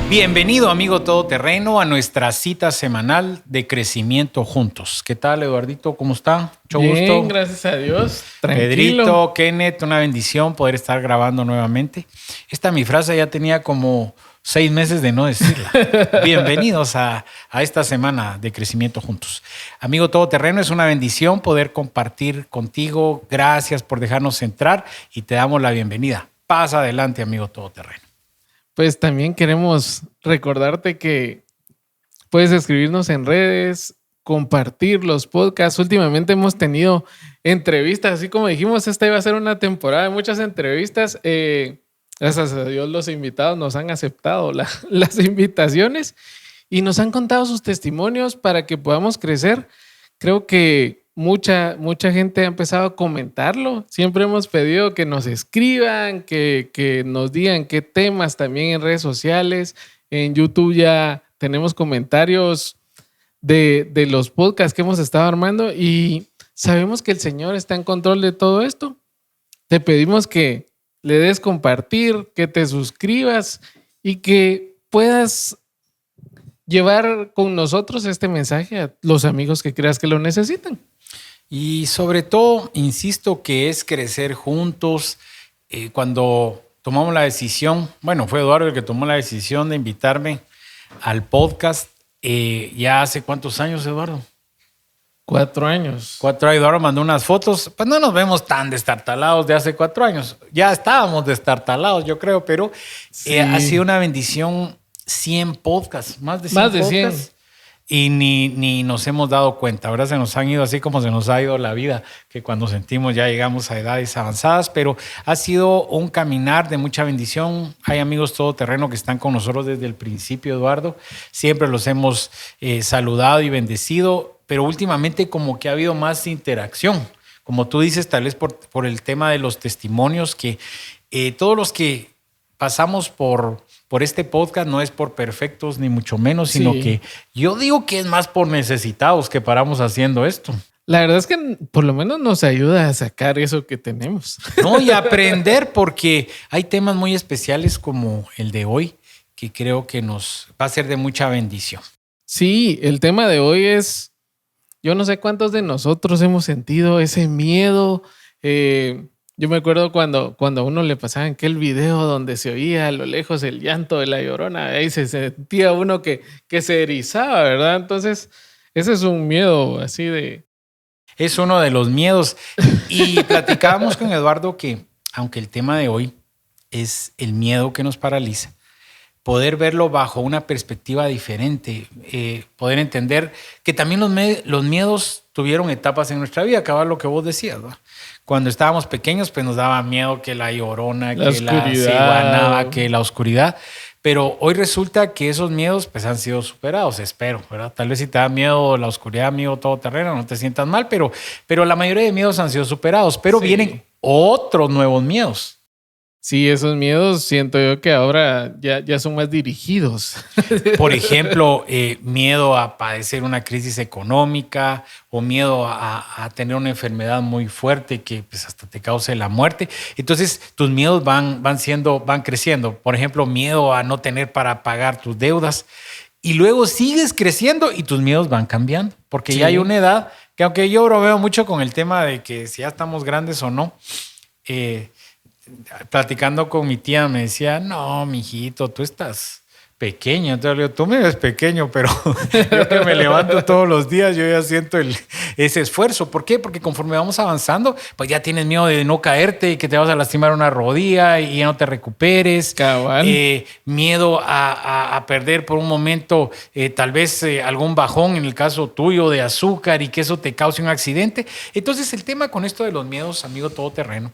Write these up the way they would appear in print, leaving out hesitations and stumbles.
Bienvenido, amigo todoterreno, a nuestra cita semanal de Crecimiento Juntos. ¿Qué tal, Eduardito? ¿Cómo está? Mucho Bien, gusto. gracias a Dios. Tranquilo. Pedrito, Kenneth, una bendición poder estar grabando nuevamente. Mi frase ya tenía como 6 meses de no decirla. Bienvenidos a esta semana de Crecimiento Juntos. Amigo todoterreno, es una bendición poder compartir contigo. Gracias por dejarnos entrar y te damos la bienvenida. Pasa adelante, amigo todoterreno. Pues también queremos recordarte que puedes escribirnos en redes, compartir los podcasts. Últimamente hemos tenido entrevistas, así como dijimos, esta iba a ser una temporada de muchas entrevistas. Gracias a Dios los invitados nos han aceptado las invitaciones y nos han contado sus testimonios para que podamos crecer. Creo que mucha gente ha empezado a comentarlo. Siempre hemos pedido que nos escriban, que nos digan qué temas también en redes sociales. En YouTube ya tenemos comentarios de los podcasts que hemos estado armando y sabemos que el Señor está en control de todo esto. Te pedimos que le des compartir, que te suscribas y que puedas llevar con nosotros este mensaje a los amigos que creas que lo necesitan. Y sobre todo, insisto que es crecer juntos. Cuando tomamos la decisión, fue Eduardo el que tomó la decisión de invitarme al podcast. ¿Ya hace cuántos años, Eduardo? 4 años. 4 años. Eduardo mandó unas fotos. Pues no nos vemos tan destartalados de hace 4 años. Ya estábamos destartalados, yo creo, pero sí. Ha sido una bendición. 100 podcasts, más de 100 podcasts. Y ni nos hemos dado cuenta. Ahora se nos han ido así como se nos ha ido la vida, que cuando sentimos ya llegamos a edades avanzadas, pero ha sido un caminar de mucha bendición. Hay amigos todoterreno que están con nosotros desde el principio, Eduardo. Siempre los hemos saludado y bendecido, pero últimamente como que ha habido más interacción. Como tú dices, tal vez por el tema de los testimonios, que todos los que pasamos por este podcast no es por perfectos ni mucho menos, sino que yo digo que es más por necesitados que paramos haciendo esto. La verdad es que por lo menos nos ayuda a sacar eso que tenemos. No, y aprender, porque hay temas muy especiales como el de hoy que creo que nos va a ser de mucha bendición. Sí, el tema de hoy es, yo no sé cuántos de nosotros hemos sentido ese miedo. Yo me acuerdo cuando a uno le pasaban aquel video donde se oía a lo lejos el llanto de la Llorona, ahí se sentía uno que se erizaba, ¿verdad? Entonces, ese es un miedo así de... Es uno de los miedos. Y platicábamos con Eduardo que, aunque el tema de hoy es el miedo que nos paraliza, poder verlo bajo una perspectiva diferente, poder entender que también los miedos tuvieron etapas en nuestra vida, acabar lo que vos decías, ¿no? Cuando estábamos pequeños, pues nos daba miedo que la Llorona, que la ciguanaba, que la oscuridad. Pero hoy resulta que esos miedos pues han sido superados, espero, ¿verdad? Tal vez si te da miedo la oscuridad, amigo todoterreno, no te sientas mal, pero la mayoría de miedos han sido superados. Pero vienen otros nuevos miedos. Sí, esos miedos siento yo que ahora ya son más dirigidos. Por ejemplo, miedo a padecer una crisis económica o miedo a tener una enfermedad muy fuerte que pues, hasta te cause la muerte. Entonces, tus miedos van creciendo. Por ejemplo, miedo a no tener para pagar tus deudas. Y luego sigues creciendo y tus miedos van cambiando. Porque ya hay una edad que, aunque yo bromeo mucho con el tema de que si ya estamos grandes o no, platicando con mi tía me decía, no, mijito, tú estás pequeño. Entonces le digo, tú me ves pequeño, pero yo que me levanto todos los días, yo ya siento ese esfuerzo. ¿Por qué? Porque conforme vamos avanzando, pues ya tienes miedo de no caerte y que te vas a lastimar una rodilla y ya no te recuperes. Miedo a perder por un momento tal vez algún bajón, en el caso tuyo, de azúcar y que eso te cause un accidente. Entonces el tema con esto de los miedos, amigo todoterreno,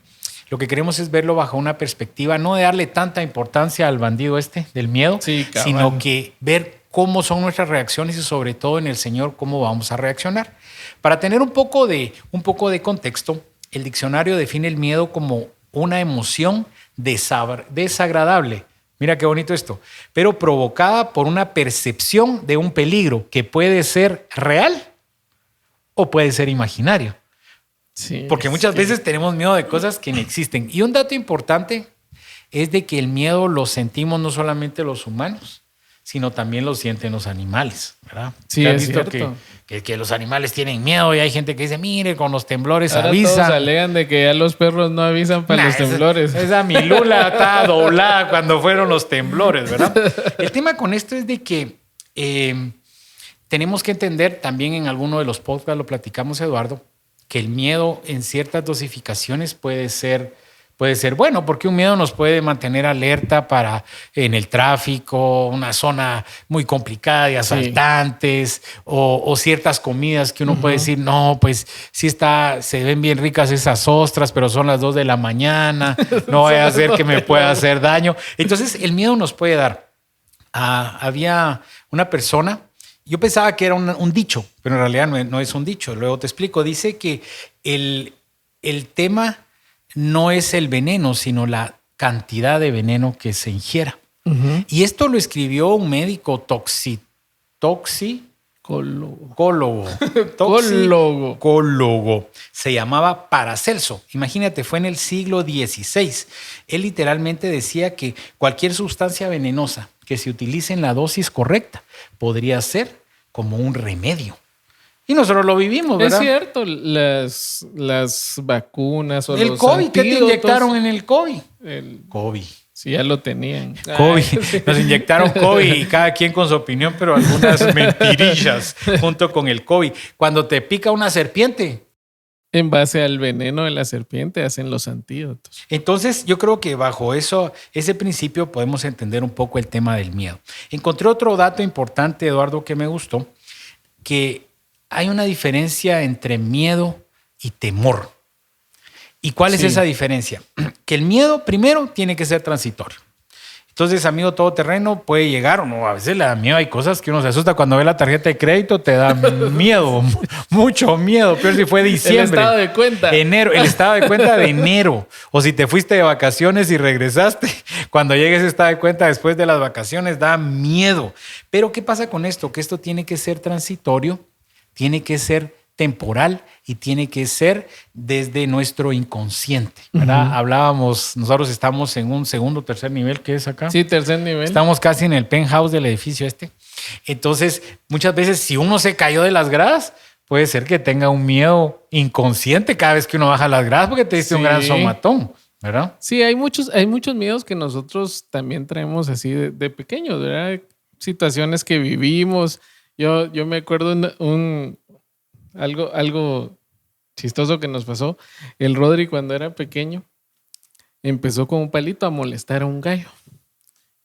lo que queremos es verlo bajo una perspectiva, no de darle tanta importancia al bandido del miedo, sino que ver cómo son nuestras reacciones y sobre todo en el Señor cómo vamos a reaccionar. Para tener un poco de contexto, el diccionario define el miedo como una emoción desagradable. Mira qué bonito esto, pero provocada por una percepción de un peligro que puede ser real o puede ser imaginario. Sí, porque muchas veces tenemos miedo de cosas que no existen. Y un dato importante es de que el miedo lo sentimos no solamente los humanos, sino también lo sienten los animales, ¿verdad? Sí, ¿Has es visto cierto. que los animales tienen miedo y hay gente que dice, mire, con los temblores Ahora avisan? todos alegan de que ya los perros no avisan para los temblores. Esa mi Lula estaba doblada cuando fueron los temblores, ¿verdad? El tema con esto es de que tenemos que entender, también en alguno de los podcasts lo platicamos, Eduardo, que el miedo en ciertas dosificaciones puede ser bueno, porque un miedo nos puede mantener alerta para en el tráfico, una zona muy complicada de asaltantes, o ciertas comidas que uno puede decir, no, pues sí se ven bien ricas esas ostras, pero son las 2 de la mañana, no vaya a ser que me pueda hacer daño. Entonces el miedo nos puede dar. Había una persona, yo pensaba que era un dicho, pero en realidad no es un dicho, luego te explico. Dice que el tema no es el veneno, sino la cantidad de veneno que se ingiera. Y esto lo escribió un médico toxicólogo. Se llamaba Paracelso. Imagínate, fue en el siglo XVI. Él literalmente decía que cualquier sustancia venenosa que se utilice en la dosis correcta podría ser como un remedio. Y nosotros lo vivimos, ¿verdad? Es cierto, las vacunas o el los COVID, ¿qué te antídotos, inyectaron en el COVID? COVID. Sí, ya lo tenían. COVID. Nos inyectaron COVID y cada quien con su opinión, pero algunas mentirillas junto con el COVID. Cuando te pica una serpiente. En base al veneno de la serpiente hacen los antídotos. Entonces, yo creo que bajo ese principio podemos entender un poco el tema del miedo. Encontré otro dato importante, Eduardo, que me gustó, que hay una diferencia entre miedo y temor. ¿Y cuál es esa diferencia? Que el miedo, primero, tiene que ser transitorio. Entonces, amigo todoterreno puede llegar o no. A veces le da miedo. Hay cosas que uno se asusta cuando ve la tarjeta de crédito, te da miedo, mucho miedo. Pero si fue diciembre. El estado de cuenta. Enero, el estado de cuenta de enero. O si te fuiste de vacaciones y regresaste, cuando llegue ese estado de cuenta después de las vacaciones, da miedo. Pero ¿qué pasa con esto? Que esto tiene que ser transitorio, tiene que ser temporal y tiene que ser desde nuestro inconsciente, ¿verdad? Hablábamos, nosotros estamos en un segundo o tercer nivel, ¿qué es acá? Sí, tercer nivel. Estamos casi en el penthouse del edificio este. Entonces, muchas veces si uno se cayó de las gradas, puede ser que tenga un miedo inconsciente cada vez que uno baja las gradas porque te diste un gran somatón, ¿verdad? Sí, hay muchos miedos que nosotros también traemos así de pequeños, ¿verdad? Situaciones que vivimos. Yo me acuerdo algo chistoso que nos pasó. El Rodri, cuando era pequeño, empezó con un palito a molestar a un gallo.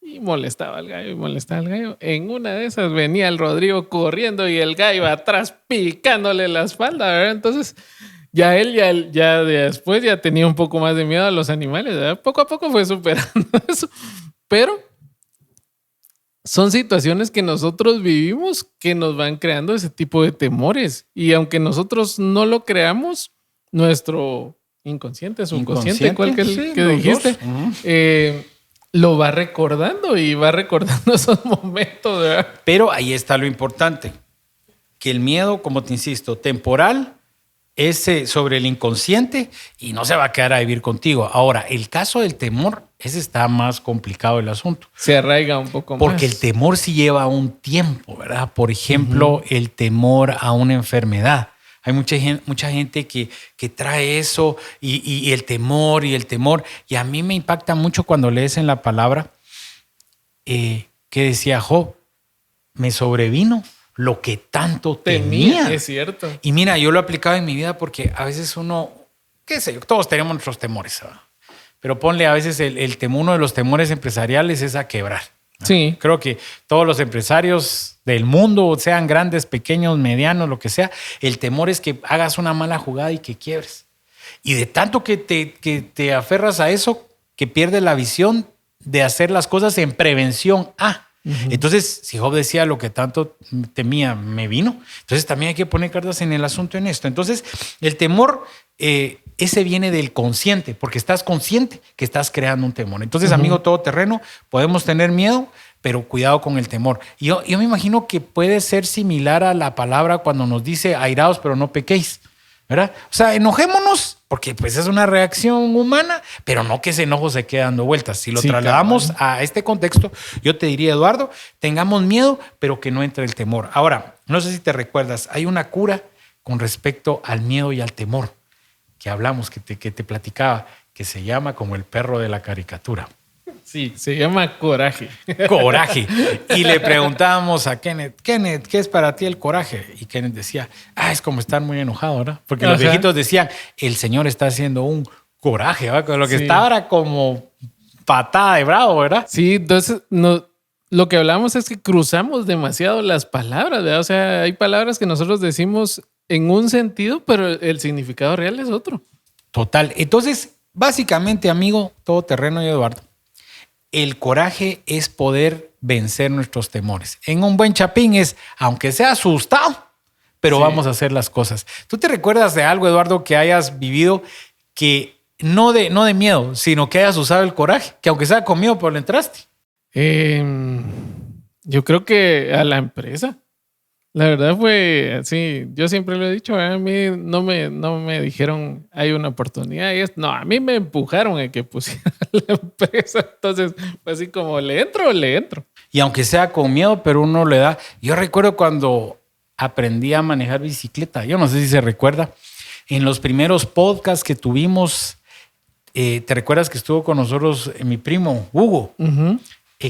Y molestaba al gallo. En una de esas venía el Rodrigo corriendo y el gallo atrás picándole la espalda, ¿verdad? Entonces, ya él ya después ya tenía un poco más de miedo a los animales, ¿verdad? Poco a poco fue superando eso. Pero son situaciones que nosotros vivimos que nos van creando ese tipo de temores. Y aunque nosotros no lo creamos, nuestro inconsciente, subconsciente, ¿cuál que dijiste? Lo va recordando y va recordando esos momentos, ¿verdad? Pero ahí está lo importante, que el miedo, como te insisto, temporal, es sobre el inconsciente y no se va a quedar a vivir contigo. Ahora, el caso del temor, ese está más complicado el asunto. Se arraiga un poco más. Porque el temor sí lleva un tiempo, ¿verdad? Por ejemplo, el temor a una enfermedad. Hay mucha gente que trae eso y el temor. Y a mí me impacta mucho cuando lees en la palabra que decía Job, me sobrevino lo que tanto temía. Es cierto. Y mira, yo lo he aplicado en mi vida porque a veces uno, qué sé yo, todos tenemos nuestros temores, ¿verdad? Pero ponle a veces uno de los temores empresariales es a quebrar. Sí. Creo que todos los empresarios del mundo, sean grandes, pequeños, medianos, lo que sea, el temor es que hagas una mala jugada y que quiebres. Y de tanto que te aferras a eso, que pierdes la visión de hacer las cosas en prevención a. Entonces, si Job decía lo que tanto temía me vino, entonces también hay que poner cartas en el asunto en esto. Entonces, el temor, ese viene del consciente, porque estás consciente que estás creando un temor. Entonces, amigo todoterreno, podemos tener miedo, pero cuidado con el temor. Yo me imagino que puede ser similar a la palabra cuando nos dice airaos, pero no pequéis. ¿verdad? O sea, enojémonos, porque pues es una reacción humana, pero no que ese enojo se quede dando vueltas. Si lo trasladamos a este contexto, yo te diría, Eduardo, tengamos miedo, pero que no entre el temor. Ahora, no sé si te recuerdas, hay una cura con respecto al miedo y al temor, que hablamos, que te platicaba, que se llama como el perro de la caricatura. Sí, se llama coraje. Coraje. Y le preguntábamos a Kenneth, ¿qué es para ti el coraje? Y Kenneth decía, es como estar muy enojado, ¿verdad? Porque los viejitos decían, el Señor está haciendo un coraje, ¿verdad? Lo que estaba era como patada de bravo, ¿verdad? Sí, entonces lo que hablamos es que cruzamos demasiado las palabras, ¿verdad? O sea, hay palabras que nosotros decimos en un sentido, pero el significado real es otro. Total. Entonces, básicamente, amigo, todoterreno y Eduardo, el coraje es poder vencer nuestros temores. En un buen chapín es, aunque sea asustado, pero vamos a hacer las cosas. ¿Tú te recuerdas de algo, Eduardo, que hayas vivido que no de miedo, sino que hayas usado el coraje? Que aunque sea con miedo, pero le entraste. Yo creo que a la empresa. La verdad fue así. Yo siempre lo he dicho, a mí no me dijeron hay una oportunidad. No, a mí me empujaron a que pusiera la empresa. Entonces, fue así como, ¿le entro? Y aunque sea con miedo, pero uno le da. Yo recuerdo cuando aprendí a manejar bicicleta. Yo no sé si se recuerda. En los primeros podcasts que tuvimos, ¿te recuerdas que estuvo con nosotros mi primo, Hugo? Uh-huh.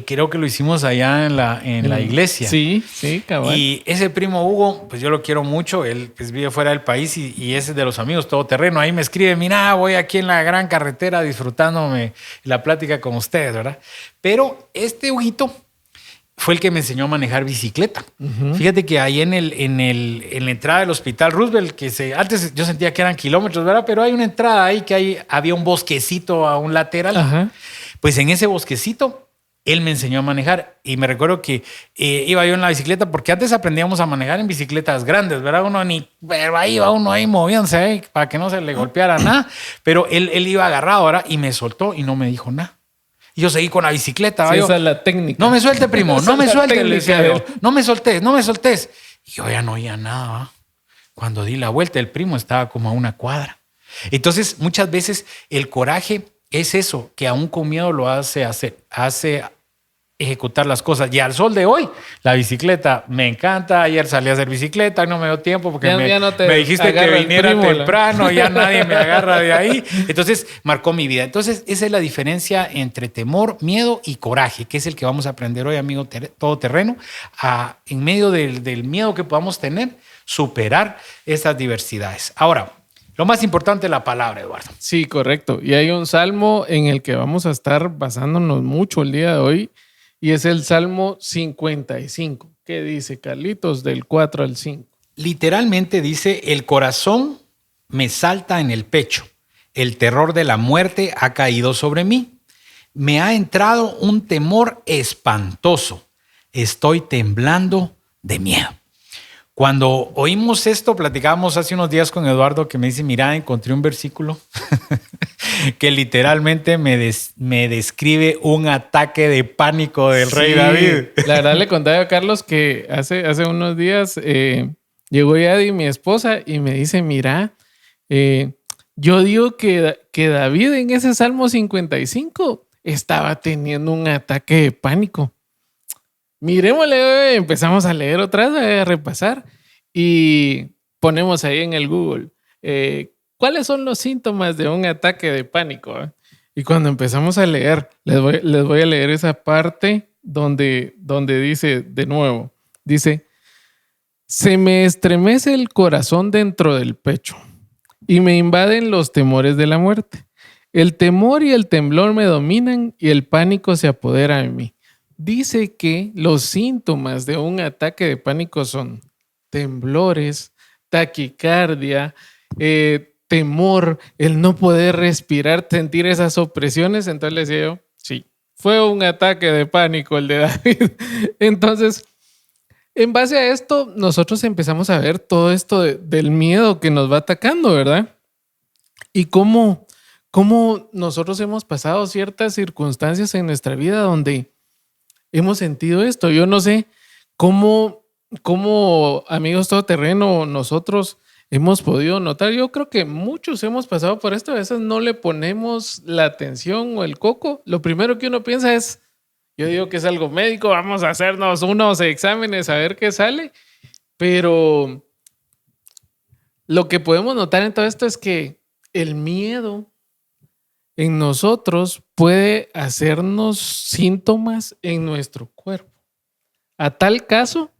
Creo que lo hicimos allá en la iglesia. Sí, cabal. Y ese primo Hugo, pues yo lo quiero mucho. Él pues vive fuera del país y ese es de los amigos todoterreno. Ahí me escribe, mira, voy aquí en la gran carretera disfrutándome la plática con ustedes, ¿verdad? Pero este Huguito fue el que me enseñó a manejar bicicleta. Uh-huh. Fíjate que ahí en la entrada del Hospital Roosevelt, antes yo sentía que eran kilómetros, ¿verdad? Pero hay una entrada ahí que había un bosquecito a un lateral. Uh-huh. Pues en ese bosquecito él me enseñó a manejar y me recuerdo que iba yo en la bicicleta porque antes aprendíamos a manejar en bicicletas grandes, ¿verdad? Pero ahí iba uno ahí moviéndose para que no se le golpeara nada, pero él iba agarrado, ¿verdad? Y me soltó y no me dijo nada. Y yo seguí con la bicicleta. Sí, esa es la técnica. No me suelte, primo, no me suelte, le decía yo. No me soltés. Y yo ya no oía nada, ¿va? Cuando di la vuelta, el primo estaba como a una cuadra. Entonces, muchas veces el coraje es eso, que aún con miedo lo hace ejecutar las cosas. Y al sol de hoy, la bicicleta me encanta. Ayer salí a hacer bicicleta, no me dio tiempo porque me dijiste que viniera temprano, ya nadie me agarra de ahí. Entonces, marcó mi vida. Entonces, esa es la diferencia entre temor, miedo y coraje, que es el que vamos a aprender hoy, amigo todoterreno, en medio del miedo que podamos tener, superar esas diversidades. Ahora, lo más importante es la palabra, Eduardo. Sí, correcto. Y hay un salmo en el que vamos a estar basándonos mucho el día de hoy, y es el Salmo 55. ¿Qué dice, Carlitos, del 4 al 5? Literalmente dice, el corazón me salta en el pecho. El terror de la muerte ha caído sobre mí. Me ha entrado un temor espantoso. Estoy temblando de miedo. Cuando oímos esto, platicábamos hace unos días con Eduardo que me dice, mira, encontré un versículo que literalmente me describe un ataque de pánico del rey David. La verdad le contaba a Carlos que hace unos días llegó Yadi, mi esposa, y me dice, mira, yo digo que David en ese Salmo 55 estaba teniendo un ataque de pánico. Miremosle, empezamos a leer otra vez, a repasar y ponemos ahí en el Google ¿cuáles son los síntomas de un ataque de pánico? Y cuando empezamos a leer, les voy a leer esa parte donde dice de nuevo, dice, se me estremece el corazón dentro del pecho y me invaden los temores de la muerte. El temor y el temblor me dominan y el pánico se apodera de mí. Dice que los síntomas de un ataque de pánico son temblores, taquicardia, temor, el no poder respirar, sentir esas opresiones. Entonces le decía yo, sí, fue un ataque de pánico el de David. Entonces, en base a esto, nosotros empezamos a ver todo esto del miedo que nos va atacando, ¿verdad? Y cómo nosotros hemos pasado ciertas circunstancias en nuestra vida donde hemos sentido esto. Yo no sé cómo amigos todoterreno, nosotros hemos podido notar. Yo creo que muchos hemos pasado por esto. A veces no le ponemos la atención o el coco. Lo primero que uno piensa es, yo digo que es algo médico, vamos a hacernos unos exámenes a ver qué sale. Pero lo que podemos notar en todo esto es que el miedo en nosotros puede hacernos síntomas en nuestro cuerpo. A tal caso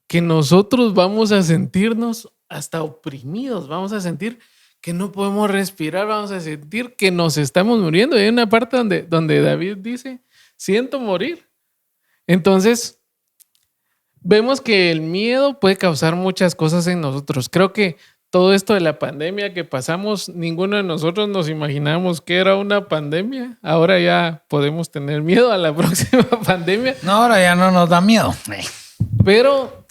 que nosotros vamos a sentirnos hasta oprimidos, vamos a sentir que no podemos respirar, vamos a sentir que nos estamos muriendo. Y hay una parte donde David dice, siento morir. Entonces, vemos que el miedo puede causar muchas cosas en nosotros. Creo que todo esto de la pandemia que pasamos, ninguno de nosotros nos imaginábamos que era una pandemia. Ahora ya podemos tener miedo a la próxima pandemia. No, ahora ya no nos da miedo. Pero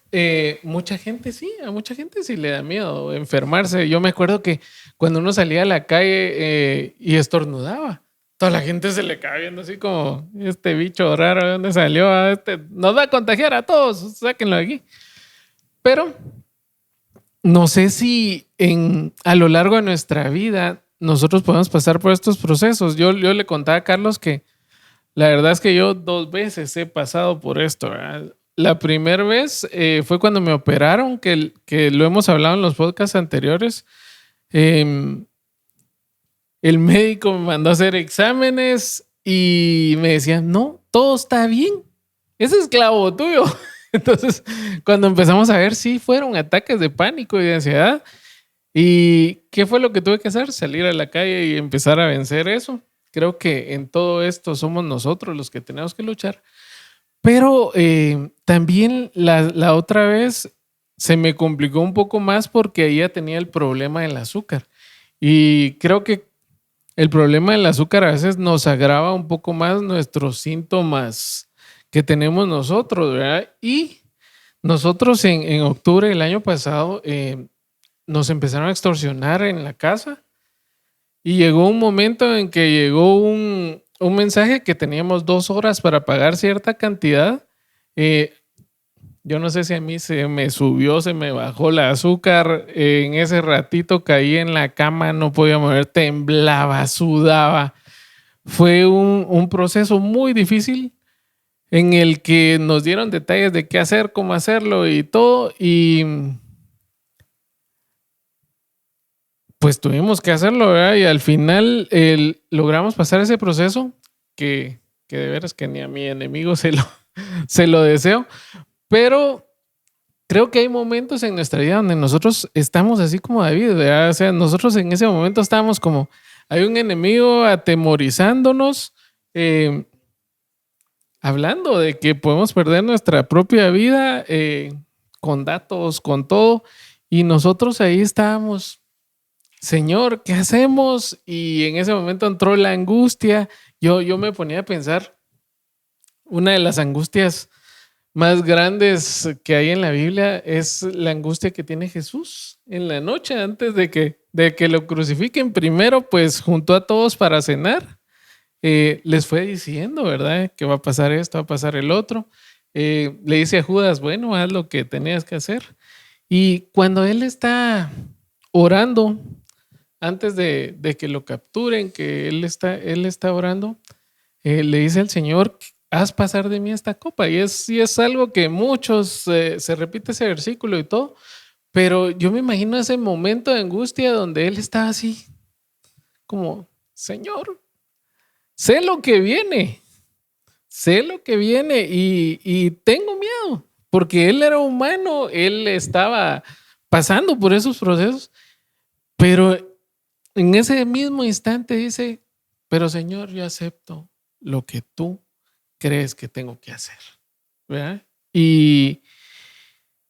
mucha gente sí, a mucha gente sí le da miedo enfermarse. Yo me acuerdo que cuando uno salía a la calle y estornudaba, toda la gente se le quedaba viendo así como, este bicho raro, ¿de dónde salió? Nos va a contagiar a todos, sáquenlo de aquí. Pero no sé si a lo largo de nuestra vida nosotros podemos pasar por estos procesos. Yo le contaba a Carlos que la verdad es que yo 2 veces he pasado por esto, ¿verdad? La primera vez fue cuando me operaron, que lo hemos hablado en los podcasts anteriores. El médico me mandó a hacer exámenes y me decían, no, todo está bien. Ese es esclavo tuyo. Entonces, cuando empezamos a ver, sí, fueron ataques de pánico y de ansiedad. ¿Y qué fue lo que tuve que hacer? Salir a la calle y empezar a vencer eso. Creo que en todo esto somos nosotros los que tenemos que luchar. Pero también la otra vez se me complicó un poco más porque ahí ya tenía el problema del azúcar. Y creo que el problema del azúcar a veces nos agrava un poco más nuestros síntomas que tenemos nosotros, ¿verdad? Y nosotros en octubre del año pasado nos empezaron a extorsionar en la casa y llegó un momento en que llegó un mensaje que teníamos 2 horas para pagar cierta cantidad. Yo no sé si a mí se me subió, se me bajó el azúcar. En ese ratito caí en la cama, no podía mover, temblaba, sudaba. Fue un proceso muy difícil en el que nos dieron detalles de qué hacer, cómo hacerlo y todo. Y pues tuvimos que hacerlo, ¿verdad? Y al final logramos pasar ese proceso que de veras que ni a mi enemigo se lo deseo. Pero creo que hay momentos en nuestra vida donde nosotros estamos así como David, ¿verdad? O sea, nosotros en ese momento estábamos como, hay un enemigo atemorizándonos, hablando de que podemos perder nuestra propia vida con datos, con todo. Y nosotros ahí estábamos, Señor, ¿qué hacemos? Y en ese momento entró la angustia. Yo me ponía a pensar, una de las angustias más grandes que hay en la Biblia es la angustia que tiene Jesús en la noche antes de que lo crucifiquen. Primero, pues juntó a todos para cenar. Les fue diciendo, ¿verdad? Que va a pasar esto, va a pasar el otro. Le dice a Judas, bueno, haz lo que tenías que hacer. Y cuando él está orando, antes de que lo capturen, que él está orando, le dice al Señor, haz pasar de mí esta copa. Y es algo que muchos se repite ese versículo y todo, pero yo me imagino ese momento de angustia donde él está así, como, Señor, sé lo que viene y tengo miedo, porque él era humano, él estaba pasando por esos procesos, pero en ese mismo instante dice, pero Señor, yo acepto lo que tú crees que tengo que hacer, ¿verdad? Y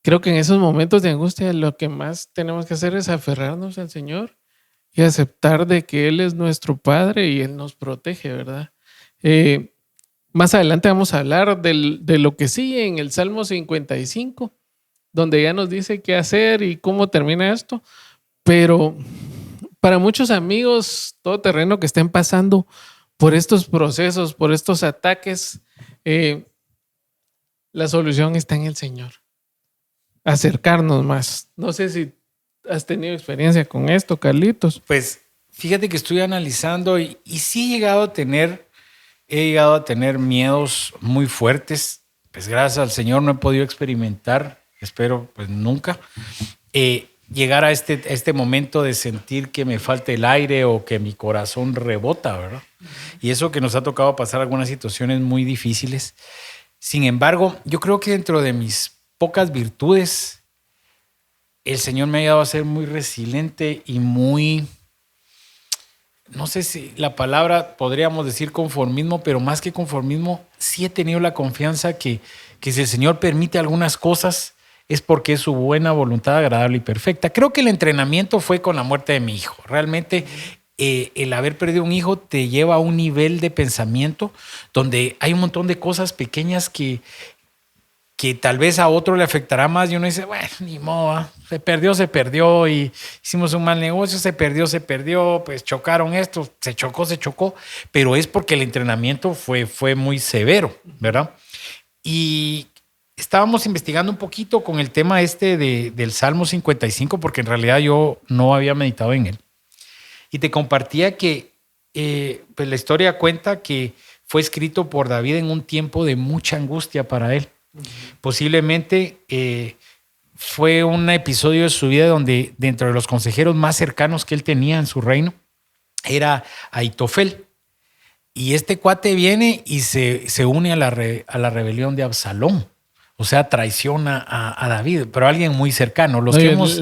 creo que en esos momentos de angustia lo que más tenemos que hacer es aferrarnos al Señor y aceptar de que Él es nuestro Padre y Él nos protege, ¿verdad? Más adelante vamos a hablar de lo que sigue en el Salmo 55, donde ya nos dice qué hacer y cómo termina esto, pero para muchos amigos todoterreno que estén pasando por estos procesos, por estos ataques, la solución está en el Señor. Acercarnos más. No sé si has tenido experiencia con esto, Carlitos? Pues fíjate que estoy analizando y sí he llegado a tener miedos muy fuertes. Pues gracias al Señor no he podido experimentar, espero pues nunca, llegar a este momento de sentir que me falta el aire o que mi corazón rebota, ¿verdad? Y eso que nos ha tocado pasar algunas situaciones muy difíciles. Sin embargo, yo creo que dentro de mis pocas virtudes, el Señor me ha ayudado a ser muy resiliente y muy, no sé si la palabra podríamos decir conformismo, pero más que conformismo, sí he tenido la confianza que si el Señor permite algunas cosas es porque es su buena voluntad agradable y perfecta. Creo que el entrenamiento fue con la muerte de mi hijo. Realmente el haber perdido un hijo te lleva a un nivel de pensamiento donde hay un montón de cosas pequeñas que tal vez a otro le afectará más y uno dice, bueno, ni modo, se perdió y hicimos un mal negocio, se perdió, pues chocaron esto, se chocó, pero es porque el entrenamiento fue muy severo, ¿verdad? Y estábamos investigando un poquito con el tema del Salmo 55 porque en realidad yo no había meditado en él. Y te compartía que pues la historia cuenta que fue escrito por David en un tiempo de mucha angustia para él. Posiblemente fue un episodio de su vida donde dentro de los consejeros más cercanos que él tenía en su reino era Ahitofel. Y este cuate viene y se une a la rebelión de Absalón. O sea, traiciona a David, pero alguien muy cercano.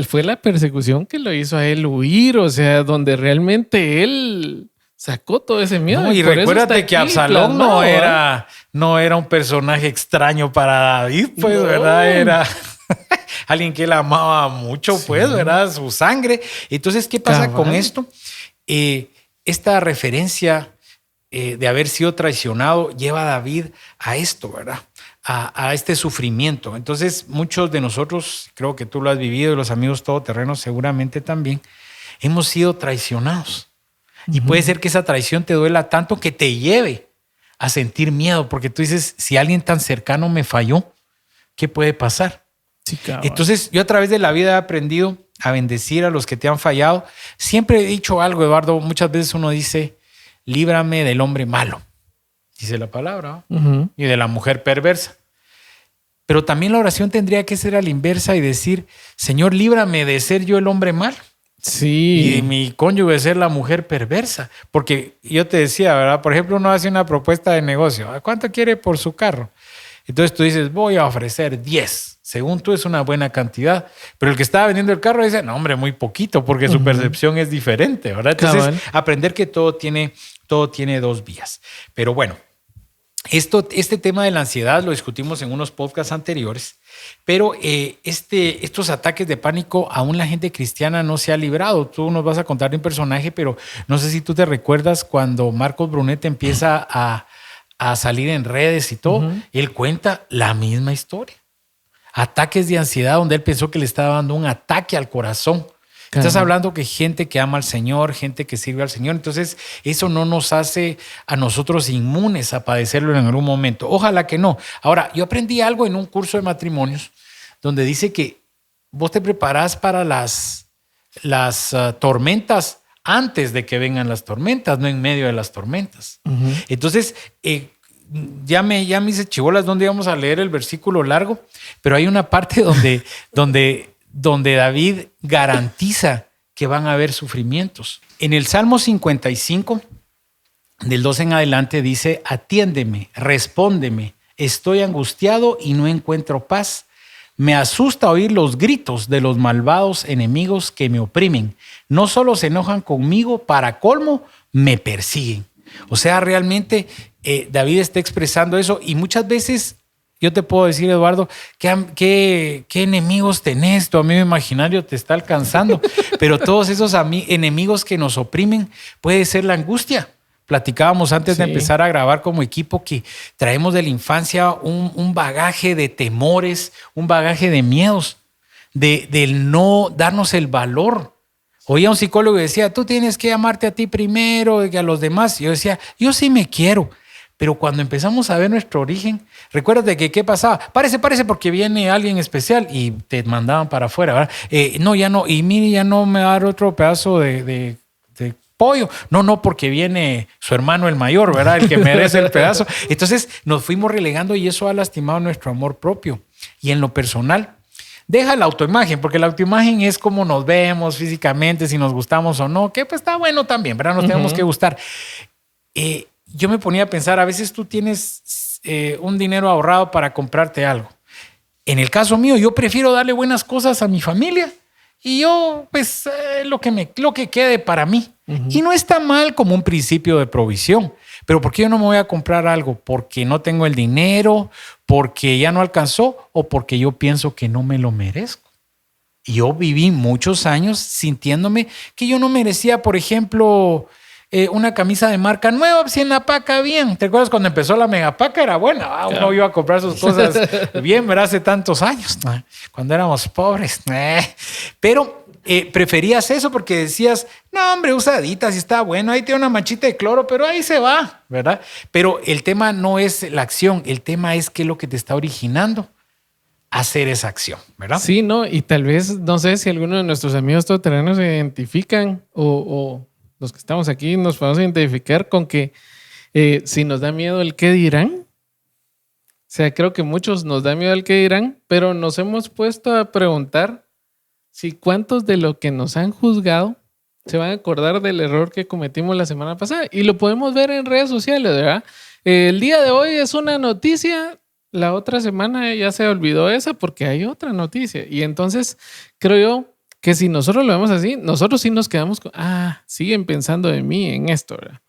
Fue la persecución que lo hizo a él huir, o sea, donde realmente él sacó todo ese miedo. No, y recuérdate que Absalón no era un personaje extraño para David, pues, no. ¿Verdad? Era alguien que él amaba mucho, pues, sí. ¿Verdad? Su sangre. Entonces, ¿qué pasa con esto? Esta referencia de haber sido traicionado lleva a David a esto, ¿verdad? A este sufrimiento. Entonces, muchos de nosotros, creo que tú lo has vivido, y los amigos todoterrenos seguramente también, hemos sido traicionados. Y puede ser que esa traición te duela tanto que te lleve a sentir miedo, porque tú dices, si alguien tan cercano me falló, ¿qué puede pasar? Sí, claro. Entonces, yo a través de la vida he aprendido a bendecir a los que te han fallado. Siempre he dicho algo, Eduardo, muchas veces uno dice, líbrame del hombre malo, dice la palabra, y de la mujer perversa. Pero también la oración tendría que ser a la inversa y decir, Señor, líbrame de ser yo el hombre malo. Sí. Y mi cónyuge ser la mujer perversa. Porque yo te decía, ¿verdad? Por ejemplo, uno hace una propuesta de negocio. ¿Cuánto quiere por su carro? Entonces tú dices, voy a ofrecer 10. Según tú es una buena cantidad. Pero el que estaba vendiendo el carro dice, no, hombre, muy poquito, porque su percepción es diferente, ¿verdad? Entonces, aprender que todo tiene dos vías. Pero bueno, este tema de la ansiedad lo discutimos en unos podcasts anteriores, pero estos ataques de pánico aún la gente cristiana no se ha librado. Tú nos vas a contar de un personaje, pero no sé si tú te recuerdas cuando Marcos Brunet empieza a salir en redes y todo, él cuenta la misma historia. Ataques de ansiedad donde él pensó que le estaba dando un ataque al corazón. Estás hablando que gente que ama al Señor, gente que sirve al Señor. Entonces, eso no nos hace a nosotros inmunes a padecerlo en algún momento. Ojalá que no. Ahora, yo aprendí algo en un curso de matrimonios donde dice que vos te preparás para las tormentas antes de que vengan las tormentas, no en medio de las tormentas. Entonces, ya me hice chibolas donde íbamos a leer el versículo largo, pero hay una parte donde David garantiza que van a haber sufrimientos. En el Salmo 55, del 2 en adelante, dice, atiéndeme, respóndeme, estoy angustiado y no encuentro paz. Me asusta oír los gritos de los malvados enemigos que me oprimen. No solo se enojan conmigo, para colmo, me persiguen. O sea, realmente David está expresando eso y muchas veces yo te puedo decir, Eduardo, ¿qué enemigos tenés? Tu amigo imaginario te está alcanzando. Pero todos esos enemigos que nos oprimen puede ser la angustia. Platicábamos antes de empezar a grabar como equipo que traemos de la infancia un bagaje de temores, un bagaje de miedos, del no darnos el valor. Oía un psicólogo y decía, tú tienes que amarte a ti primero y a los demás. Y yo decía, yo sí me quiero. Pero cuando empezamos a ver nuestro origen, recuérdate que qué pasaba. Parece porque viene alguien especial y te mandaban para afuera, ¿verdad? No, ya no. Y mire, ya no me va a dar otro pedazo de pollo. No, porque viene su hermano el mayor, ¿verdad? El que merece el pedazo. Entonces nos fuimos relegando y eso ha lastimado nuestro amor propio. Y en lo personal, deja la autoimagen, porque la autoimagen es como nos vemos físicamente, si nos gustamos o no, que pues está bueno también, ¿verdad? Nos tenemos que gustar. Yo me ponía a pensar, a veces tú tienes un dinero ahorrado para comprarte algo. En el caso mío, yo prefiero darle buenas cosas a mi familia y yo, pues, lo que quede para mí. Y no está mal como un principio de provisión. Pero ¿por qué yo no me voy a comprar algo? ¿Porque no tengo el dinero? ¿Porque ya no alcanzó? ¿O porque yo pienso que no me lo merezco? Y yo viví muchos años sintiéndome que yo no merecía, por ejemplo, una camisa de marca nueva, si en la paca bien. ¿Te acuerdas cuando empezó la megapaca? Era buena, uno iba a comprar sus cosas bien, ¿verdad? Hace tantos años, cuando éramos pobres. Pero preferías eso porque decías, no, hombre, usa Adidas y está bueno, ahí tiene una manchita de cloro, pero ahí se va, ¿verdad? Pero el tema no es la acción, el tema es qué es lo que te está originando hacer esa acción, ¿verdad? Sí, ¿no? Y tal vez, no sé si alguno de nuestros amigos todoterrenos se identifican o los que estamos aquí nos podemos identificar con que si nos da miedo el qué dirán. O sea, creo que muchos nos da miedo el qué dirán, pero nos hemos puesto a preguntar si cuántos de lo que nos han juzgado se van a acordar del error que cometimos la semana pasada. Y lo podemos ver en redes sociales, ¿verdad? El día de hoy es una noticia, la otra semana ya se olvidó esa porque hay otra noticia. Y entonces creo yo que si nosotros lo vemos así, nosotros sí nos quedamos con, siguen pensando de mí en esto, ¿verdad?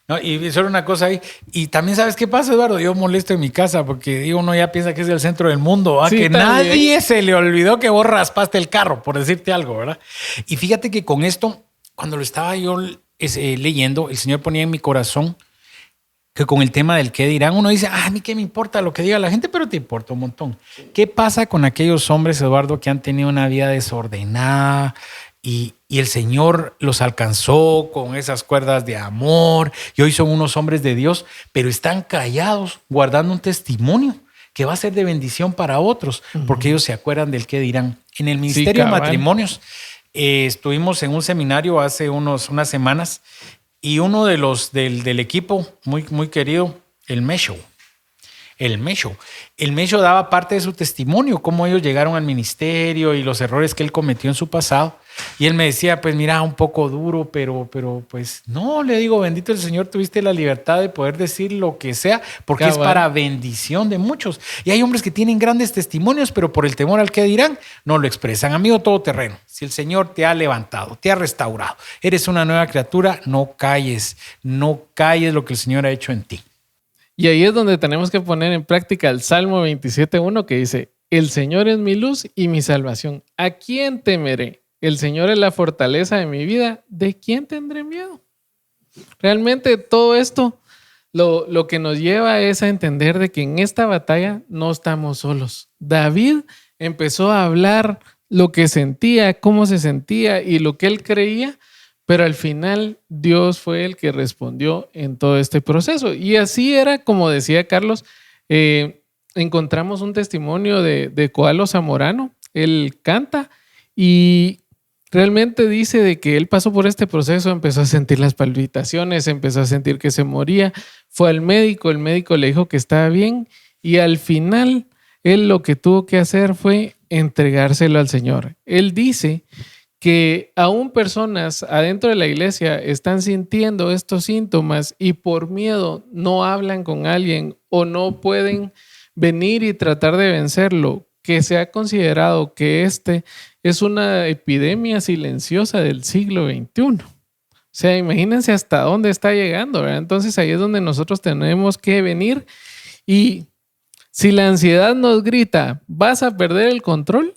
No, y solo una cosa ahí. Y también, ¿sabes qué pasa, Eduardo? Yo molesto en mi casa porque digo, uno ya piensa que es el centro del mundo, sí, que nadie se le olvidó que vos raspaste el carro, por decirte algo, ¿verdad? Y fíjate que con esto, cuando lo estaba yo leyendo, el Señor ponía en mi corazón que con el tema del qué dirán, uno dice, a mí qué me importa lo que diga la gente, pero te importa un montón. ¿Qué pasa con aquellos hombres, Eduardo, que han tenido una vida desordenada y el Señor los alcanzó con esas cuerdas de amor y hoy son unos hombres de Dios, pero están callados, guardando un testimonio que va a ser de bendición para otros, porque ellos se acuerdan del qué dirán? En el Ministerio de Matrimonios estuvimos en un seminario hace unas semanas y uno de los del equipo muy, muy querido, el Mesho daba parte de su testimonio, cómo ellos llegaron al ministerio y los errores que él cometió en su pasado. Y él me decía, pues mira, un poco duro, pero pues no, le digo, bendito el Señor, tuviste la libertad de poder decir lo que sea, porque es para bendición de muchos. Y hay hombres que tienen grandes testimonios, pero por el temor al que dirán, no lo expresan. Amigo todoterreno, si el Señor te ha levantado, te ha restaurado, eres una nueva criatura, no calles lo que el Señor ha hecho en ti. Y ahí es donde tenemos que poner en práctica el Salmo 27:1 que dice, el Señor es mi luz y mi salvación. ¿A quién temeré? El Señor es la fortaleza de mi vida. ¿De quién tendré miedo? Realmente todo esto lo que nos lleva es a entender de que en esta batalla no estamos solos. David empezó a hablar lo que sentía, cómo se sentía y lo que él creía, pero al final Dios fue el que respondió en todo este proceso. Y así era, como decía Carlos, encontramos un testimonio de Koalo Zamorano. Él canta y realmente dice de que él pasó por este proceso, empezó a sentir las palpitaciones, empezó a sentir que se moría, fue al médico, el médico le dijo que estaba bien y al final él lo que tuvo que hacer fue entregárselo al Señor. Él dice que aún personas adentro de la iglesia están sintiendo estos síntomas y por miedo no hablan con alguien o no pueden venir y tratar de vencerlo, que se ha considerado que este es una epidemia silenciosa del siglo XXI. O sea, imagínense hasta dónde está llegando, ¿verdad? Entonces ahí es donde nosotros tenemos que venir y si la ansiedad nos grita, ¿vas a perder el control?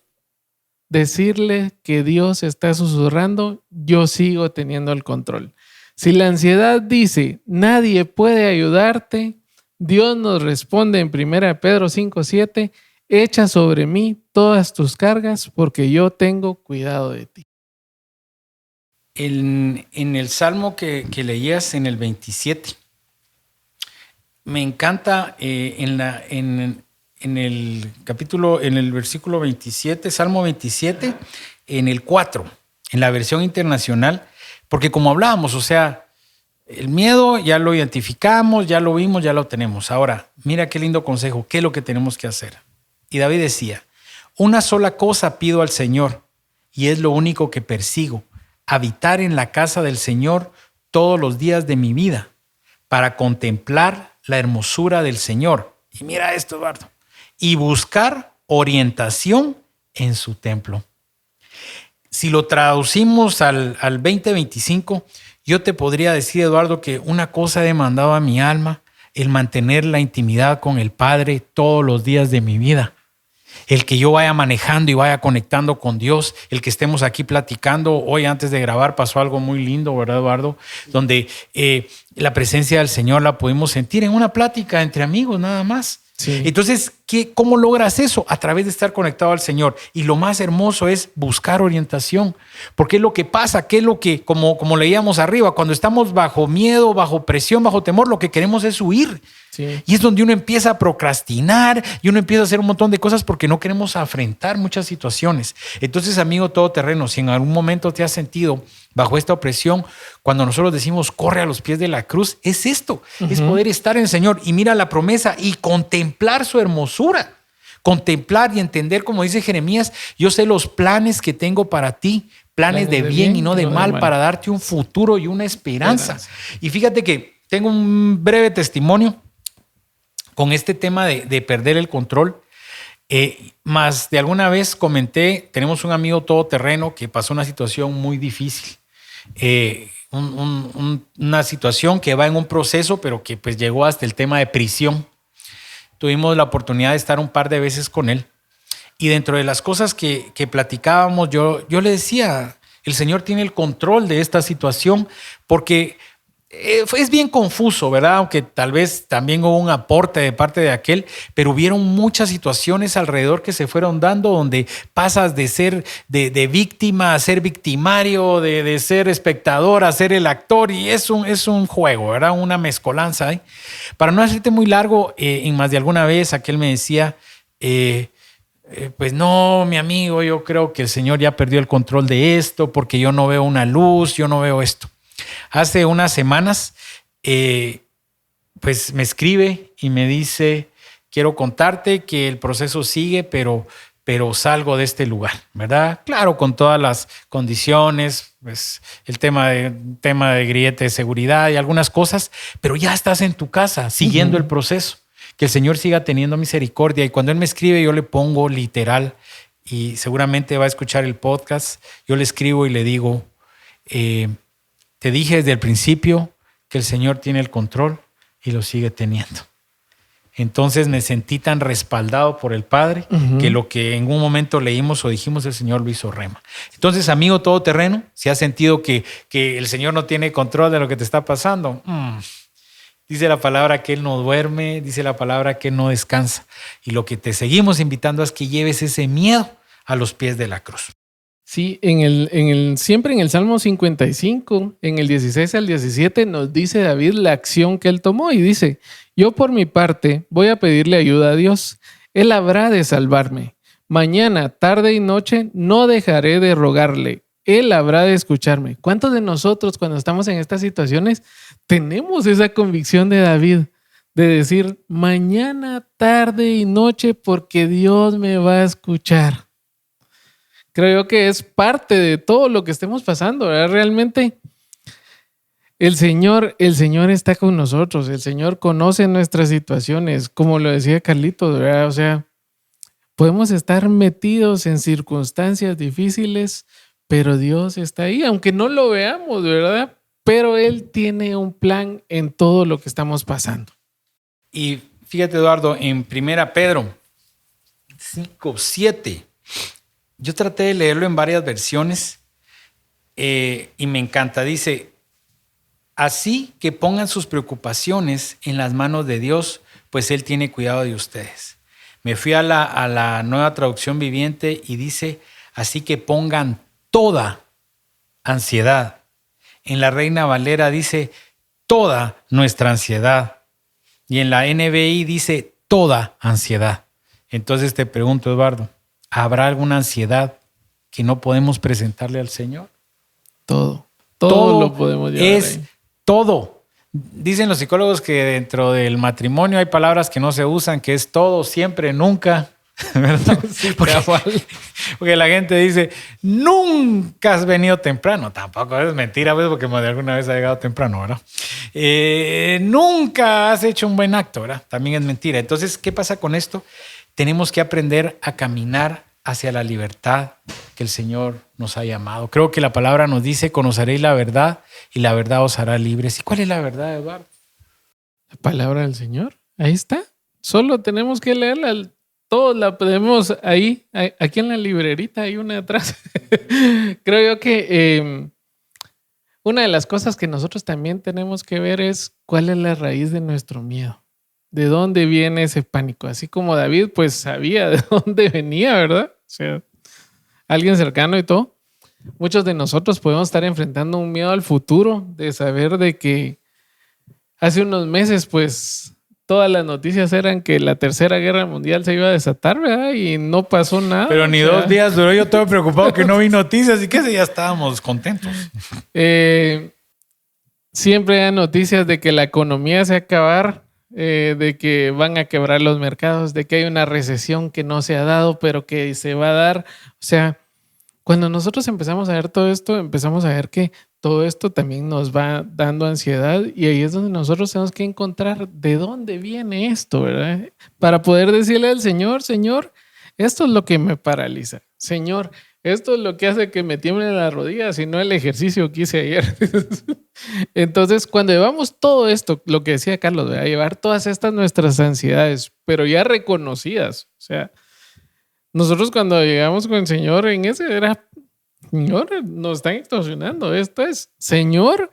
Decirle que Dios está susurrando, yo sigo teniendo el control. Si la ansiedad dice, nadie puede ayudarte, Dios nos responde en 1 Pedro 5:7, echa sobre mí todas tus cargas porque yo tengo cuidado de ti. En el Salmo que leías en el 27, me encanta en el versículo 27, Salmo 27, en el 4, en la versión internacional, porque como hablábamos, o sea, el miedo ya lo identificamos, ya lo vimos, ya lo tenemos. Ahora, mira qué lindo consejo, qué es lo que tenemos que hacer. Y David decía, una sola cosa pido al Señor, y es lo único que persigo, habitar en la casa del Señor todos los días de mi vida, para contemplar la hermosura del Señor. Y mira esto, Eduardo, y buscar orientación en su templo. Si lo traducimos al 2025, yo te podría decir, Eduardo, que una cosa he demandado a mi alma, el mantener la intimidad con el Padre todos los días de mi vida. El que yo vaya manejando y vaya conectando con Dios, el que estemos aquí platicando. Hoy antes de grabar pasó algo muy lindo, ¿verdad, Eduardo? Donde la presencia del Señor la pudimos sentir en una plática entre amigos nada más. Sí. Entonces, ¿cómo logras eso? A través de estar conectado al Señor. Y lo más hermoso es buscar orientación. Porque es lo que pasa, que es lo que, como leíamos arriba, cuando estamos bajo miedo, bajo presión, bajo temor, lo que queremos es huir. Sí. Y es donde uno empieza a procrastinar y uno empieza a hacer un montón de cosas porque no queremos afrontar muchas situaciones. Entonces, amigo todoterreno, si en algún momento te has sentido bajo esta opresión, cuando nosotros decimos corre a los pies de la cruz, es esto, es poder estar en el Señor y mira la promesa y contemplar su hermosura. Contemplar y entender, como dice Jeremías, yo sé los planes que tengo para ti, planes de bien y no de mal, para darte un futuro y una esperanza. Y fíjate que tengo un breve testimonio con este tema de perder el control. Más de alguna vez comenté, tenemos un amigo todoterreno que pasó una situación muy difícil. Una situación que va en un proceso, pero que pues llegó hasta el tema de prisión. Tuvimos la oportunidad de estar un par de veces con él. Y dentro de las cosas que platicábamos, yo le decía, el Señor tiene el control de esta situación porque es bien confuso, ¿verdad? Aunque tal vez también hubo un aporte de parte de aquel, pero hubieron muchas situaciones alrededor que se fueron dando donde pasas de ser de víctima a ser victimario, de ser espectador a ser el actor, y es un juego, ¿verdad? Una mezcolanza ahí. Para no hacerte muy largo, en más de alguna vez aquel me decía, pues no, mi amigo, yo creo que el Señor ya perdió el control de esto porque yo no veo una luz, yo no veo esto. Hace unas semanas, pues me escribe y me dice, quiero contarte que el proceso sigue, pero salgo de este lugar, ¿verdad? Claro, con todas las condiciones, pues el tema de grillete de seguridad y algunas cosas, pero ya estás en tu casa siguiendo el proceso. Que el Señor siga teniendo misericordia. Y cuando Él me escribe, yo le pongo literal, y seguramente va a escuchar el podcast, yo le escribo y le digo, te dije desde el principio que el Señor tiene el control y lo sigue teniendo. Entonces me sentí tan respaldado por el Padre que lo que en un momento leímos o dijimos, el Señor lo hizo rema. Entonces, amigo todoterreno, si has sentido que el Señor no tiene control de lo que te está pasando, dice la palabra que Él no duerme, dice la palabra que Él no descansa. Y lo que te seguimos invitando es que lleves ese miedo a los pies de la cruz. Sí, siempre en el Salmo 55, en el 16 al 17, nos dice David la acción que él tomó y dice, yo por mi parte voy a pedirle ayuda a Dios. Él habrá de salvarme. Mañana, tarde y noche no dejaré de rogarle. Él habrá de escucharme. ¿Cuántos de nosotros cuando estamos en estas situaciones tenemos esa convicción de David de decir mañana, tarde y noche porque Dios me va a escuchar? Creo que es parte de todo lo que estemos pasando, ¿verdad? Realmente el Señor está con nosotros, el Señor conoce nuestras situaciones, como lo decía Carlitos, ¿verdad? O sea, podemos estar metidos en circunstancias difíciles, pero Dios está ahí, aunque no lo veamos, ¿verdad? Pero Él tiene un plan en todo lo que estamos pasando. Y fíjate, Eduardo, en 1 Pedro 5:7, yo traté de leerlo en varias versiones y me encanta. Dice, así que pongan sus preocupaciones en las manos de Dios, pues Él tiene cuidado de ustedes. Me fui a la Nueva Traducción Viviente y dice, así que pongan toda ansiedad. En la Reina Valera dice, toda nuestra ansiedad Y en la NBI dice toda ansiedad. Entonces te pregunto, Eduardo, ¿habrá alguna ansiedad que no podemos presentarle al Señor? Todo lo podemos llevar es ahí. todo. Dicen los psicólogos que dentro del matrimonio hay palabras que no se usan, que es todo, siempre, nunca. ¿Verdad? Sí, porque la gente dice, nunca has venido temprano. Tampoco es mentira, pues, porque más de alguna vez ha llegado temprano, ¿verdad? Nunca has hecho un buen acto, ¿verdad? También es mentira. Entonces, ¿qué pasa con esto? Tenemos que aprender a caminar hacia la libertad que el Señor nos ha llamado. Creo que la palabra nos dice, conoceréis la verdad y la verdad os hará libres. ¿Y cuál es la verdad, Eduardo? La palabra del Señor. Ahí está. Solo tenemos que leerla. Todos la podemos ahí. Aquí en la librerita hay una atrás. Creo yo que una de las cosas que nosotros también tenemos que ver es cuál es la raíz de nuestro miedo. ¿De dónde viene ese pánico? Así como David, pues sabía de dónde venía, ¿verdad? O sea, alguien cercano y todo. Muchos de nosotros podemos estar enfrentando un miedo al futuro, de saber de que hace unos meses, pues, todas las noticias eran que la Tercera Guerra Mundial se iba a desatar, ¿verdad? Y no pasó nada. Pero ni 2 días duró, yo estaba preocupado que no vi noticias y que ya estábamos contentos. Siempre hay noticias de que la economía se va a acabar, de que van a quebrar los mercados, de que hay una recesión que no se ha dado, pero que se va a dar. O sea, cuando nosotros empezamos a ver todo esto, empezamos a ver que todo esto también nos va dando ansiedad y ahí es donde nosotros tenemos que encontrar de dónde viene esto, ¿verdad? Para poder decirle al Señor, Señor, esto es lo que me paraliza. Señor, esto es lo que hace que me tiemblen las rodillas y no el ejercicio que hice ayer. Entonces, cuando llevamos todo esto, lo que decía Carlos, ¿verdad? Llevar todas estas nuestras ansiedades, pero ya reconocidas. O sea, nosotros cuando llegamos con el Señor en ese era, Señor, nos están extorsionando. Esto es, Señor,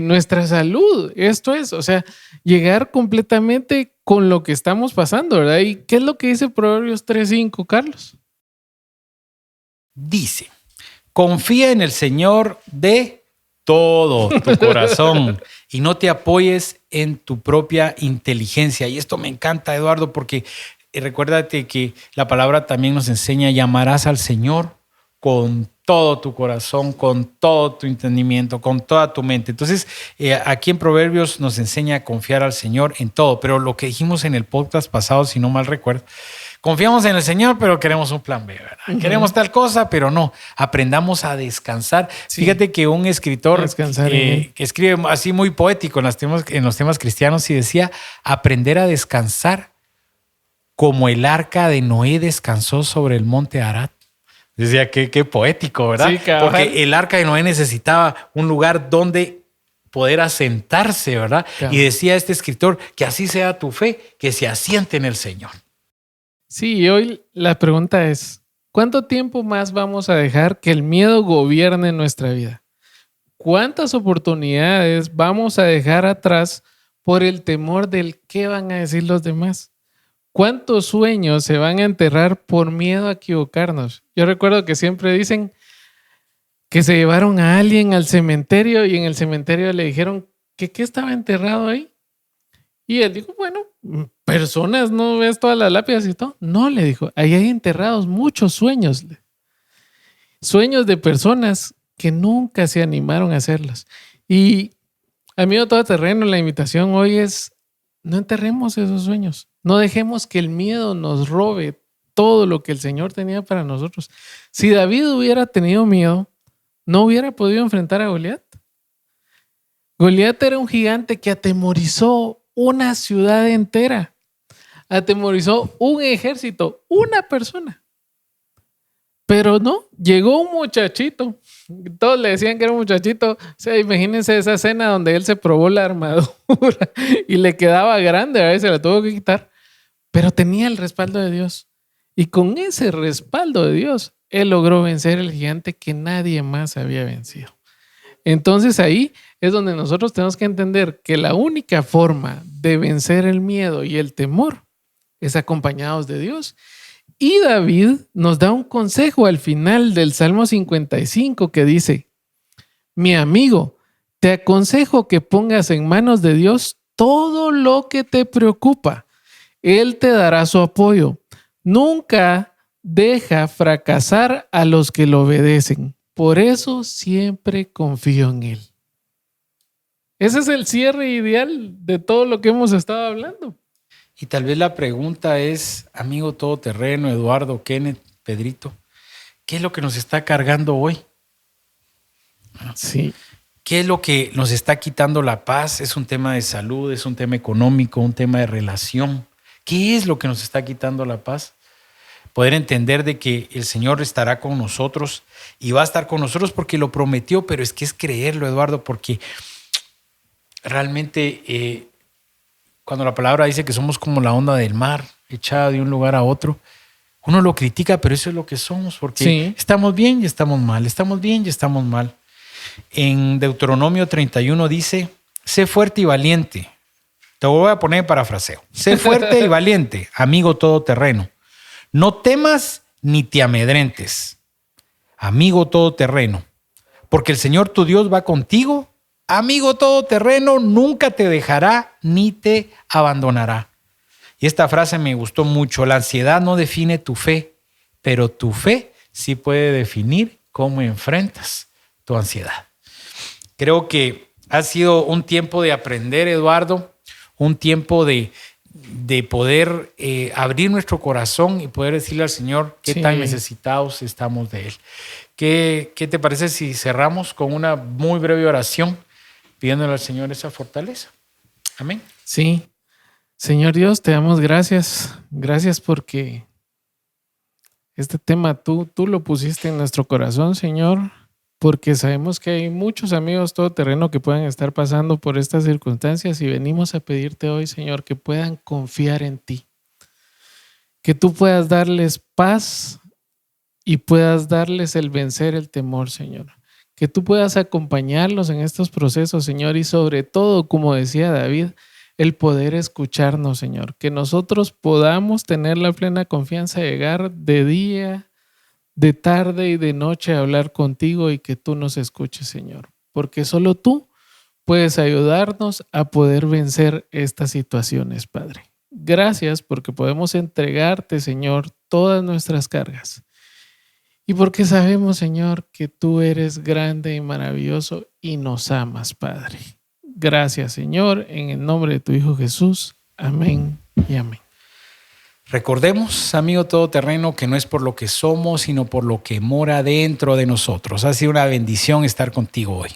nuestra salud. Esto es, o sea, llegar completamente con lo que estamos pasando, ¿verdad? ¿Y qué es lo que dice Proverbios 3:5, Carlos? Dice, confía en el Señor de todo tu corazón y no te apoyes en tu propia inteligencia. Y esto me encanta, Eduardo, porque recuérdate que la palabra también nos enseña, llamarás al Señor con todo tu corazón, con todo tu entendimiento, con toda tu mente. Entonces, aquí en Proverbios nos enseña a confiar al Señor en todo. Pero lo que dijimos en el podcast pasado, si no mal recuerdo, confiamos en el Señor, pero queremos un plan B, ¿verdad? Uh-huh. Queremos tal cosa, pero no. Aprendamos a descansar. Sí. Fíjate que un escritor que escribe así muy poético en los temas cristianos y decía, aprender a descansar como el arca de Noé descansó sobre el monte Arad. Decía, qué poético, ¿verdad? Sí, porque el arca de Noé necesitaba un lugar donde poder asentarse, ¿verdad? Cabal. Y decía este escritor, que así sea tu fe, que se asiente en el Señor. Sí, y hoy la pregunta es, ¿cuánto tiempo más vamos a dejar que el miedo gobierne nuestra vida? ¿Cuántas oportunidades vamos a dejar atrás por el temor del qué van a decir los demás? ¿Cuántos sueños se van a enterrar por miedo a equivocarnos? Yo recuerdo que siempre dicen que se llevaron a alguien al cementerio y en el cementerio le dijeron que qué estaba enterrado ahí. Y él dijo, bueno, personas, ¿no ves todas las lápidas y todo? No, le dijo, ahí hay enterrados muchos sueños. Sueños de personas que nunca se animaron a hacerlos. Y amigo todoterreno, la invitación hoy es, no enterremos esos sueños. No dejemos que el miedo nos robe todo lo que el Señor tenía para nosotros. Si David hubiera tenido miedo, no hubiera podido enfrentar a Goliat. Goliat era un gigante que atemorizó una ciudad entera. Atemorizó un ejército, una persona. Pero no, llegó un muchachito. Todos le decían que era un muchachito. O sea, imagínense esa escena donde él se probó la armadura y le quedaba grande, a veces se la tuvo que quitar. Pero tenía el respaldo de Dios. Y con ese respaldo de Dios, él logró vencer el gigante que nadie más había vencido. Entonces ahí es donde nosotros tenemos que entender que la única forma de vencer el miedo y el temor es acompañados de Dios. Y David nos da un consejo al final del Salmo 55 que dice, mi amigo, te aconsejo que pongas en manos de Dios todo lo que te preocupa. Él te dará su apoyo. Nunca deja fracasar a los que lo obedecen. Por eso siempre confío en Él. Ese es el cierre ideal de todo lo que hemos estado hablando. Y tal vez la pregunta es, amigo todoterreno, Eduardo, Kenneth, Pedrito, ¿qué es lo que nos está cargando hoy? Sí. ¿Qué es lo que nos está quitando la paz? ¿Es un tema de salud? ¿Es un tema económico? ¿Un tema de relación? ¿Qué es lo que nos está quitando la paz? Poder entender de que el Señor estará con nosotros y va a estar con nosotros porque lo prometió, pero es que es creerlo, Eduardo, porque realmente cuando la palabra dice que somos como la onda del mar, echada de un lugar a otro, uno lo critica, pero eso es lo que somos, porque sí, estamos bien y estamos mal, estamos bien y estamos mal. En Deuteronomio 31 dice, sé fuerte y valiente. Te voy a poner en parafraseo. Sé fuerte y valiente, amigo todoterreno. No temas ni te amedrentes, amigo todoterreno, porque el Señor tu Dios va contigo. Amigo todoterreno, nunca te dejará ni te abandonará. Y esta frase me gustó mucho. La ansiedad no define tu fe, pero tu fe sí puede definir cómo enfrentas tu ansiedad. Creo que ha sido un tiempo de aprender, Eduardo, un tiempo de poder abrir nuestro corazón y poder decirle al Señor qué tan necesitados estamos de Él. ¿Qué te parece si cerramos con una muy breve oración pidiéndole al Señor esa fortaleza? Amén. Sí. Señor Dios, te damos gracias. Gracias porque este tema tú lo pusiste en nuestro corazón, Señor, porque sabemos que hay muchos amigos todoterreno que puedan estar pasando por estas circunstancias y venimos a pedirte hoy, Señor, que puedan confiar en ti. Que tú puedas darles paz y puedas darles el vencer el temor, Señor. Que tú puedas acompañarlos en estos procesos, Señor, y sobre todo, como decía David, el poder escucharnos, Señor. Que nosotros podamos tener la plena confianza de llegar de día, de tarde y de noche a hablar contigo y que tú nos escuches, Señor. Porque solo tú puedes ayudarnos a poder vencer estas situaciones, Padre. Gracias porque podemos entregarte, Señor, todas nuestras cargas. Y porque sabemos, Señor, que tú eres grande y maravilloso y nos amas, Padre. Gracias, Señor, en el nombre de tu Hijo Jesús. Amén y amén. Recordemos, amigo todoterreno, que no es por lo que somos, sino por lo que mora dentro de nosotros. Ha sido una bendición estar contigo hoy.